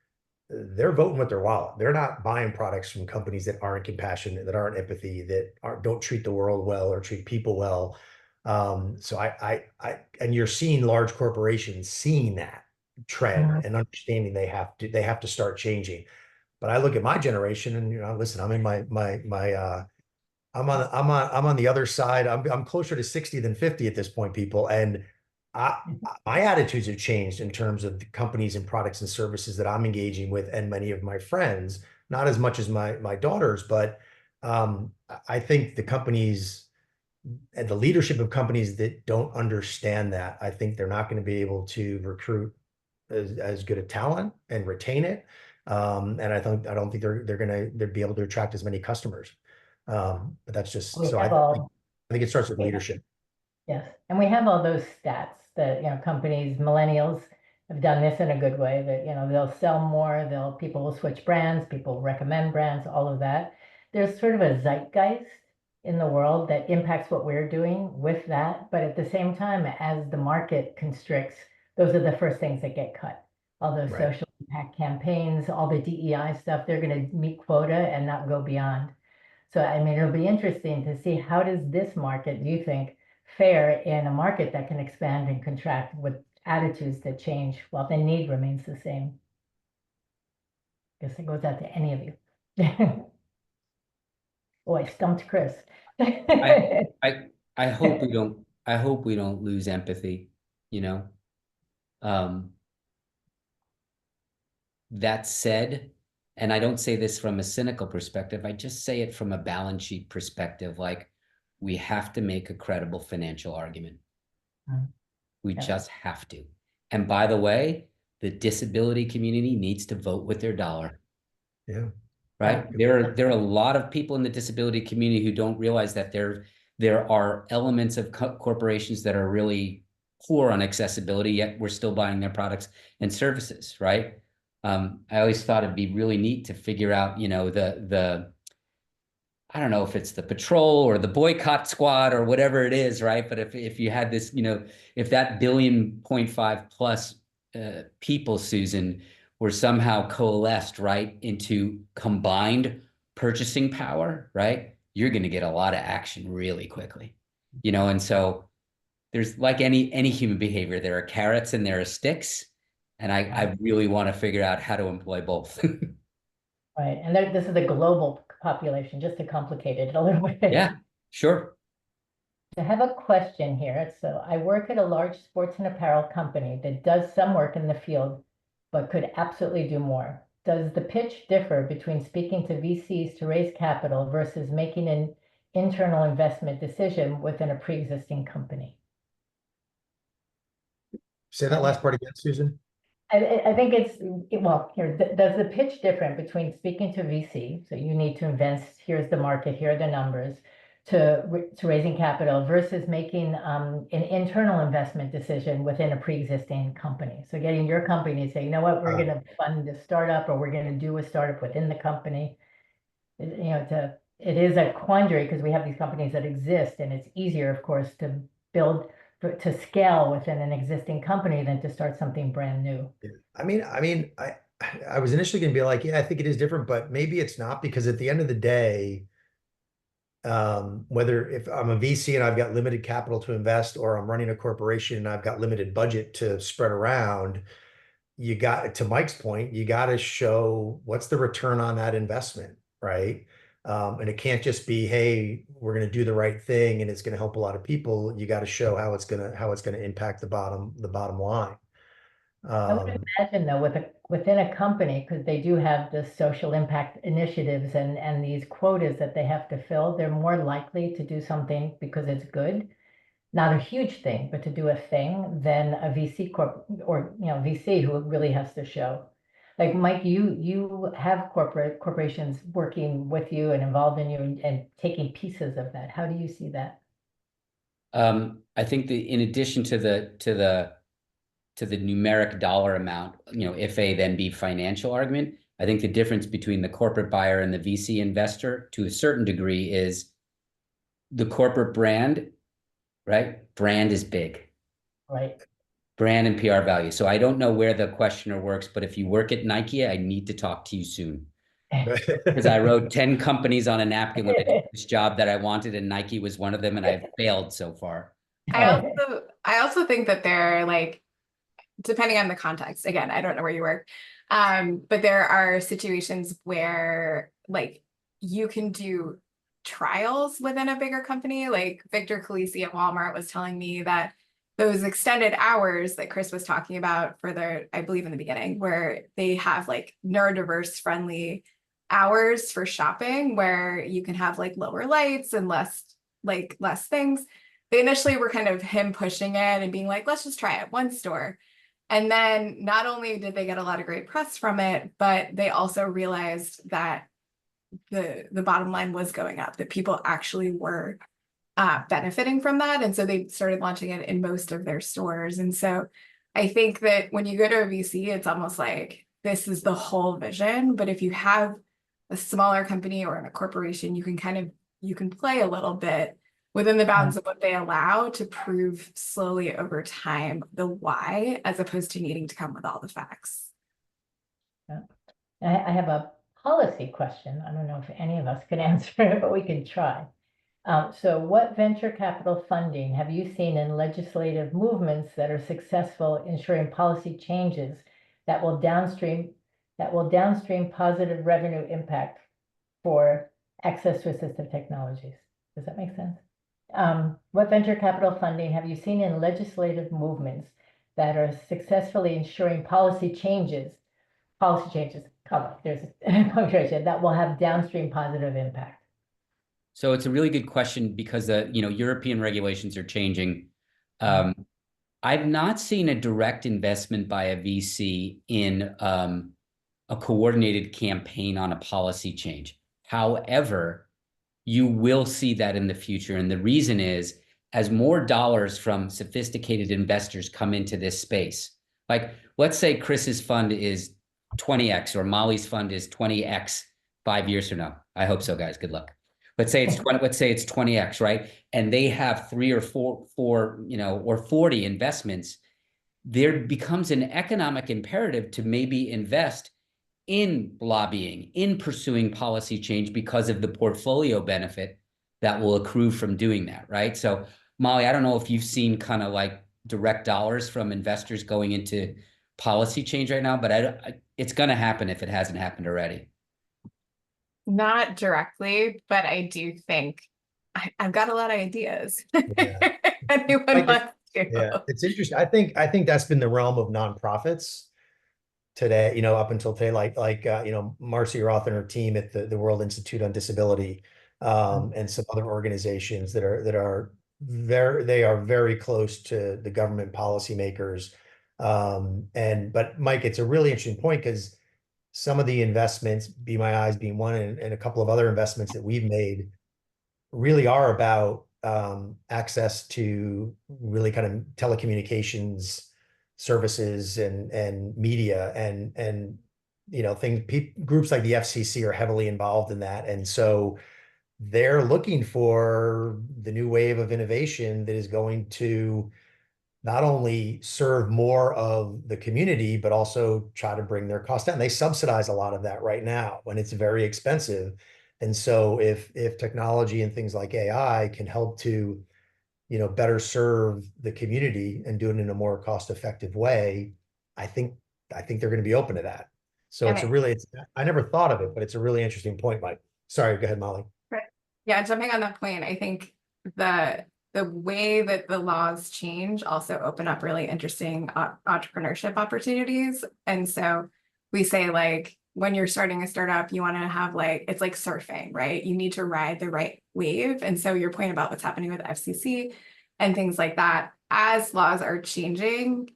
They're voting with their wallet. They're not buying products from companies that aren't compassionate, that aren't empathy, that don't treat the world well or treat people well. So and you're seeing large corporations seeing that trend and understanding they have to start changing. But I look at my generation and, listen, I'm in I'm on the other side. I'm closer to 60 than 50 at this point, people. And my attitudes have changed in terms of the companies and products and services that I'm engaging with, and many of my friends, not as much as my daughters, but I think the companies and the leadership of companies that don't understand that, I think they're not going to be able to recruit as good a talent and retain it. And I don't think they'll be able to attract as many customers. But that's just so I think it starts with leadership. Yes, and we have all those stats that companies, millennials, have done this in a good way. That they'll sell more, people will switch brands, people recommend brands, all of that. There's sort of a zeitgeist in the world that impacts what we're doing with that. But at the same time, as the market constricts, those are the first things that get cut. All those social impact campaigns, all the DEI stuff, they're going to meet quota and not go beyond. So, I mean, it'll be interesting to see, how does this market, do you think, fare in a market that can expand and contract with attitudes that change while the need remains the same? I guess it goes out to any of you. Oh, I stumped Chris. I hope we don't lose empathy, That said, and I don't say this from a cynical perspective, I just say it from a balance sheet perspective, like, we have to make a credible financial argument. We just have to. And by the way, the disability community needs to vote with their dollar. Yeah. Right. There are a lot of people in the disability community who don't realize that there are elements of corporations that are really poor on accessibility, yet we're still buying their products and services. Right. I always thought it'd be really neat to figure out, I don't know if it's the patrol or the boycott squad or whatever it is, right? But if you had this, if that 1.5 billion plus people, Susan, were somehow coalesced, right, into combined purchasing power, right, you're going to get a lot of action really quickly, and so there's, like any human behavior, there are carrots and there are sticks. And I really want to figure out how to employ both. Right. And this is a global population, just to complicate it a little bit. Yeah, sure. I have a question here. So I work at a large sports and apparel company that does some work in the field but could absolutely do more. Does the pitch differ between speaking to VCs to raise capital versus making an internal investment decision within a pre-existing company? Say that last part again, Susan. I think it's, well, here, does the pitch different between speaking to VC, so you need to invest, here's the market, here are the numbers, to raising capital versus making an internal investment decision within a pre-existing company? So getting your company to say, you know what, we're going to fund this startup, or we're going to do a startup within the company. You know, it is a quandary because we have these companies that exist, and it's easier, of course, to build to scale within an existing company than to start something brand new. I was initially going to be like, yeah, I think it is different, but maybe it's not, because at the end of the day, whether if I'm a VC and I've got limited capital to invest, or I'm running a corporation and I've got limited budget to spread around, you got, to Mike's point, you got to show what's the return on that investment, right? And it can't just be, hey, we're going to do the right thing and it's going to help a lot of people. You got to show how it's going to impact the bottom line. I would imagine though, within a company, because they do have the social impact initiatives and these quotas that they have to fill, they're more likely to do something because it's good, not a huge thing, but to do a thing, than a VC or VC who really has to show. Like Mike, you have corporations working with you and involved in you and taking pieces of that. How do you see that? I think in addition to the numeric dollar amount, if A then B financial argument, I think the difference between the corporate buyer and the VC investor to a certain degree is the corporate brand, right? Brand is big. Right. Brand and PR value. So I don't know where the questioner works, but if you work at Nike, I need to talk to you soon. Because I wrote 10 companies on a napkin when I did this job that I wanted, and Nike was one of them, and I've failed so far. I also think that they're like, depending on the context, again, I don't know where you work, but there are situations where like you can do trials within a bigger company. Like Victor Calisi at Walmart was telling me that those extended hours that Chris was talking about for their, I believe in the beginning, where they have like neurodiverse friendly hours for shopping, where you can have like lower lights and less things. They initially were kind of him pushing it and being like, let's just try it one store. And then not only did they get a lot of great press from it, but they also realized that the bottom line was going up, that people actually were benefiting from that. And so they started launching it in most of their stores. And so I think that when you go to a VC, it's almost like this is the whole vision. But if you have a smaller company or in a corporation, you can play a little bit within the bounds of what they allow to prove slowly over time the why, as opposed to needing to come with all the facts. Yeah. I have a policy question. I don't know if any of us can answer it, but we can try. So what venture capital funding have you seen in legislative movements that are successful ensuring policy changes that will downstream positive revenue impact for access to assistive technologies? Does that make sense? What venture capital funding have you seen in legislative movements that are successfully ensuring policy changes, there's a punctuation, that will have downstream positive impact? So it's a really good question because European regulations are changing. I've not seen a direct investment by a VC in a coordinated campaign on a policy change. However, you will see that in the future. And the reason is, as more dollars from sophisticated investors come into this space, like let's say Chris's fund is 20x or Molly's fund is 20x 5 years from now. I hope so, guys. Good luck. Let's say it's 20x, right? And they have 3 or 4, or 40 investments. There becomes an economic imperative to maybe invest in lobbying, in pursuing policy change because of the portfolio benefit that will accrue from doing that, right? So Molly, I don't know if you've seen kind of like direct dollars from investors going into policy change right now, but it's going to happen if it hasn't happened already. Not directly, but I do think I've got a lot of ideas. Yeah. Anyone wants to. Yeah, it's interesting. I think that's been the realm of nonprofits. today, up until today, Marcy Roth and her team at the World Institute on Disability, and some other organizations that are very close to the government policymakers. But Mike, it's a really interesting point because some of the investments, Be My Eyes being one, and a couple of other investments that we've made really are about access to really kind of telecommunications services and media and groups like the FCC are heavily involved in that, and so they're looking for the new wave of innovation that is going to not only serve more of the community, but also try to bring their cost down. They subsidize a lot of that right now when it's very expensive. And so if technology and things like AI can help to, better serve the community and do it in a more cost-effective way, I think they're going to be open to that. So I never thought of it, but it's a really interesting point, Mike. Sorry, go ahead, Molly. Right. Yeah, jumping on that point, I think the way that the laws change also open up really interesting entrepreneurship opportunities. And so we say, like, when you're starting a startup, you want to have, like, it's like surfing, right? You need to ride the right wave. And so your point about what's happening with FCC and things like that, as laws are changing,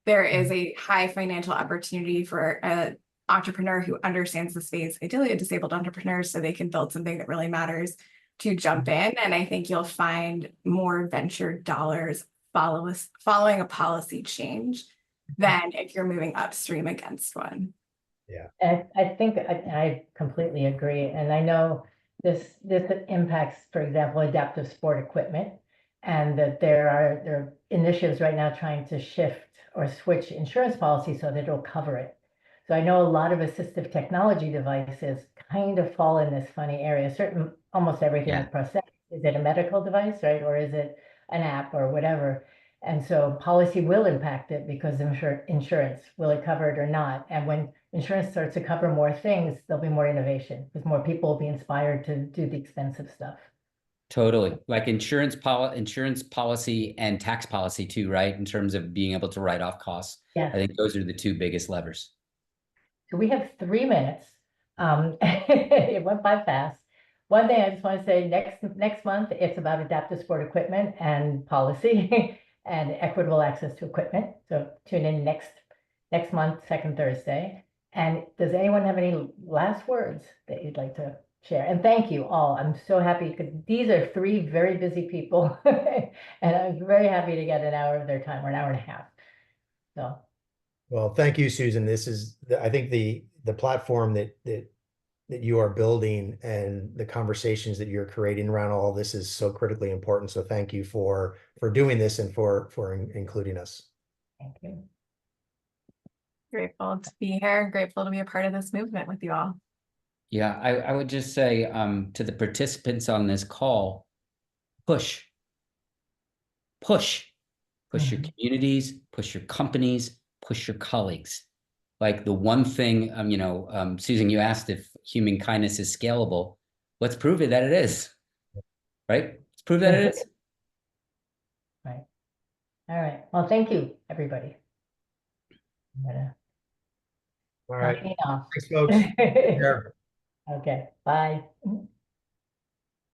there is a high financial opportunity for an entrepreneur who understands the space, ideally a disabled entrepreneur, so they can build something that really matters, to jump in. And I think you'll find more venture dollars following a policy change than if you're moving upstream against one. Yeah, I think I completely agree. And I know this impacts, for example, adaptive sport equipment, and that there are initiatives right now trying to shift or switch insurance policy so that it'll cover it. So I know a lot of assistive technology devices kind of fall in this funny area. Almost everything Yeah. with prosthetics. Is it a medical device, right? Or is it an app or whatever? And so policy will impact it because insurance, will it cover it or not? And when insurance starts to cover more things, there'll be more innovation because more people will be inspired to do the expensive stuff. Totally. Like insurance policy and tax policy too, right? In terms of being able to write off costs. Yes. I think those are the two biggest levers. So we have 3 minutes. It went by fast. One thing I just want to say, next month, it's about adaptive sport equipment and policy and equitable access to equipment. So tune in next month, second Thursday. And does anyone have any last words that you'd like to share? And thank you all. I'm so happy because these are 3 very busy people. And I'm very happy to get an hour of their time, or an hour and a half. So. Well, thank you, Susan. This is, I think the platform that you are building and the conversations that you're creating around all this is so critically important. So thank you for doing this and for including us. Thank you. Grateful to be here. Grateful to be a part of this movement with you all. Yeah, I would just say to the participants on this call, push your communities, push your companies, push your colleagues. Like the one thing, Susan, you asked if human kindness is scalable. Let's prove it that it is, right? Let's prove that it is. Right. All right. Well, thank you, everybody. All right. Signing off. Thanks, folks. Take care. Okay. Bye.